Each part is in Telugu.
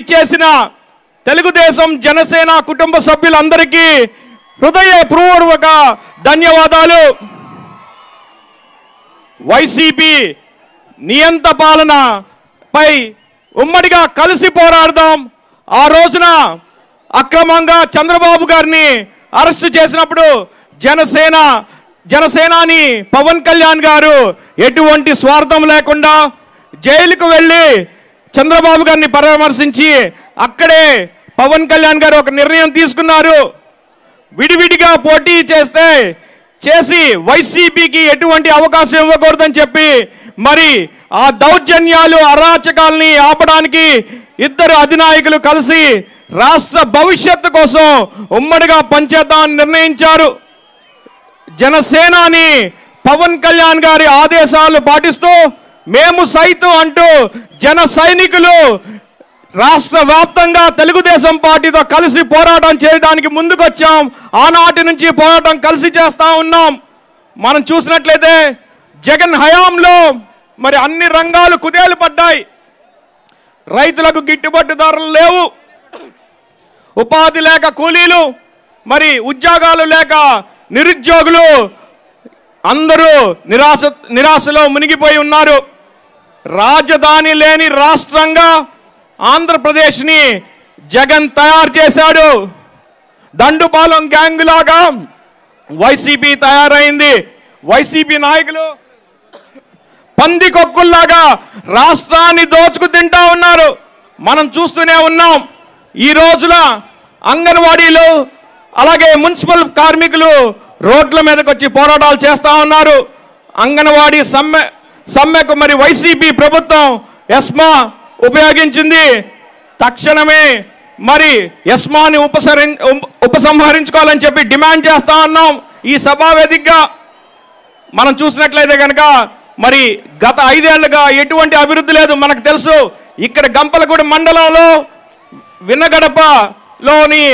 చేసిన తెలుగుదేశం జనసేన కుటుంబ సభ్యులందరికీ హృదయపూర్వక ధన్యవాదాలు. వైసీపీ నియంత పాలనపై ఉమ్మడిగా కలిసి పోరాడదాం. ఆ రోజున అక్రమంగా చంద్రబాబు గారిని అరెస్ట్ చేసినప్పుడు జనసేనాని పవన్ కళ్యాణ్ గారు ఎటువంటి స్వార్థం లేకుండా జైలుకు వెళ్ళి చంద్రబాబు గారిని పరామర్శించి అక్కడే పవన్ కళ్యాణ్ గారు ఒక నిర్ణయం తీసుకున్నారు. విడివిడిగా పోటీ చేసి వైసీపీకి ఎటువంటి అవకాశం ఇవ్వకూడదని చెప్పి మరి ఆ దౌర్జన్యాలు అరాచకాలని ఆపడానికి ఇద్దరు అధినాయకులు కలిసి రాష్ట్ర భవిష్యత్తు కోసం ఉమ్మడిగా పనిచేద్దామని నిర్ణయించారు. జనసేనాని పవన్ కళ్యాణ్ గారి ఆదేశాలు పాటిస్తూ మేము సైతం అంటూ జన సైనికులు రాష్ట్ర వ్యాప్తంగా తెలుగుదేశం పార్టీతో కలిసి పోరాటం చేయడానికి ముందుకొచ్చాం. ఆనాటి నుంచి పోరాటం కలిసి చేస్తా ఉన్నాం. మనం చూసినట్లయితే జగన్ హయాంలో మరి అన్ని రంగాలు కుదేలు పడ్డాయి. రైతులకు గిట్టుబాటు ధరలు లేవు, ఉపాధి లేక కూలీలు, మరి ఉద్యోగాలు లేక నిరుద్యోగులు అందరూ నిరాశలో మునిగిపోయి ఉన్నారు. రాజధాని లేని రాష్ట్రంగా ఆంధ్రప్రదేశ్ని జగన్ తయారు చేశాడు. దండుపాలెం గ్యాంగ్ లాగా వైసీపీ తయారైంది. వైసీపీ నాయకులు పందికొక్కుల్లాగా రాష్ట్రాన్ని దోచుకు తింటా ఉన్నారు. మనం చూస్తూనే ఉన్నాం. ఈ రోజున అంగన్వాడీలు అలాగే మున్సిపల్ కార్మికులు రోడ్ల మీదకి వచ్చి పోరాటాలు చేస్తూ ఉన్నారు. అంగన్వాడీ సమ్మెకు మరి వైసీపీ ప్రభుత్వం ఎస్మా ఉపయోగించింది. తక్షణమే మరి ఎస్మాని ఉపసంహరించుకోవాలని చెప్పి డిమాండ్ చేస్తా ఉన్నాం. ఈ సభావేదికగా మనం చూసినట్లయితే కనుక మరి గత 5 ఏళ్లుగా ఎటువంటి అభివృద్ధి లేదు. మనకు తెలుసు, ఇక్కడ గంపలగూడ మండలంలో విన్నగడపలోని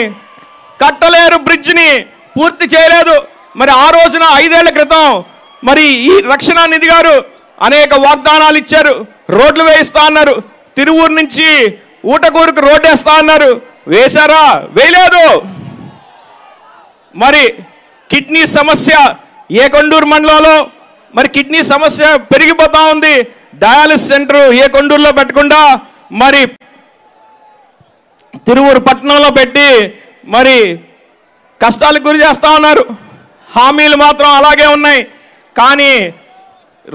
కట్టలేరు బ్రిడ్జిని పూర్తి చేయలేదు. మరి ఆ రోజున 5 ఏళ్ల క్రితం మరి ఈ రక్షణ నిధి గారు అనేక వాగ్దానాలు ఇచ్చారు. రోడ్లు వేయిస్తా అన్నారు. తిరువూరు నుంచి ఊటకూరుకు రోడ్డు వేస్తా అన్నారు. వేశారా? వేయలేదు. మరి కిడ్నీ సమస్య ఏకొండూరు మండలంలో మరి కిడ్నీ సమస్య పెరిగిపోతా ఉంది. డయాలిసిస్ సెంటర్ ఏకొండూరులో పెట్టకుండా మరి తిరువూరు పట్టణంలో పెట్టి మరి కష్టాలకు గురి చేస్తా ఉన్నారు. హామీలు మాత్రం అలాగే ఉన్నాయి. కానీ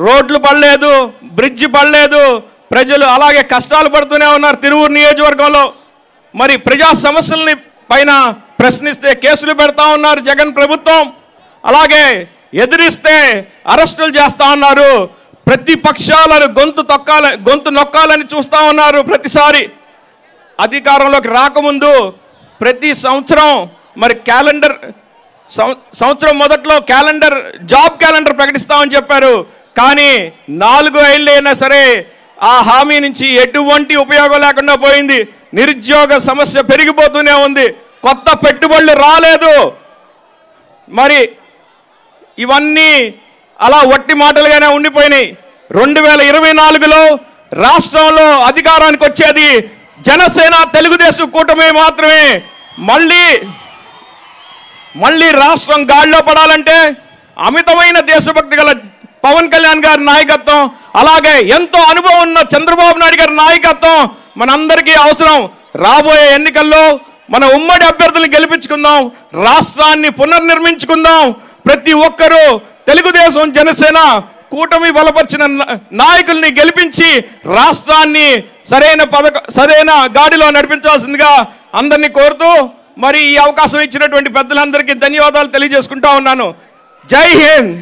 రోడ్లు పడలేదు, బ్రిడ్జి పడలేదు. ప్రజలు అలాగే కష్టాలు పడుతూనే ఉన్నారు. తిరువూరు నియోజకవర్గంలో మరి ప్రజా సమస్యలని పైన ప్రశ్నిస్తే కేసులు పెడతా ఉన్నారు జగన్ ప్రభుత్వం. అలాగే ఎదిరిస్తే అరెస్టులు చేస్తా ఉన్నారు. ప్రతిపక్షాలను గొంతు నొక్కాలని చూస్తా ఉన్నారు. ప్రతిసారి అధికారంలోకి రాకముందు ప్రతి సంవత్సరం మరి సంవత్సరం మొదట్లో జాబ్ క్యాలెండర్ ప్రకటిస్తామని చెప్పారు. కానీ 4 ఏళ్ళు అయినా సరే ఆ హామీ నుంచి ఎటువంటి ఉపయోగం లేకుండా పోయింది. నిరుద్యోగ సమస్య పెరిగిపోతూనే ఉంది. కొత్త పెట్టుబడులు రాలేదు. మరి ఇవన్నీ అలా వట్టి మాటలుగానే ఉండిపోయినాయి. 2024లో రాష్ట్రంలో అధికారానికి వచ్చేది జనసేన తెలుగుదేశం కూటమి మాత్రమే. మళ్ళీ రాష్ట్రం గాడిలో పడాలంటే అమితమైన దేశభక్తి గల పవన్ కళ్యాణ్ గారి నాయకత్వం, అలాగే ఎంతో అనుభవం ఉన్న చంద్రబాబు నాయుడు గారి నాయకత్వం మనందరికీ అవసరం. రాబోయే ఎన్నికల్లో మన ఉమ్మడి అభ్యర్థులను గెలిపించుకుందాం, రాష్ట్రాన్ని పునర్నిర్మించుకుందాం. ప్రతి ఒక్కరూ తెలుగుదేశం జనసేన కూటమి బలపరిచిన నాయకుల్ని గెలిపించి రాష్ట్రాన్ని సరైన గాడిలో నడిపించాల్సిందిగా అందరినీ కోరుతూ మరి ఈ అవకాశం ఇచ్చినటువంటి పెద్దలందరికీ ధన్యవాదాలు తెలియజేసుకుంటా ఉన్నాను. జై హింద్.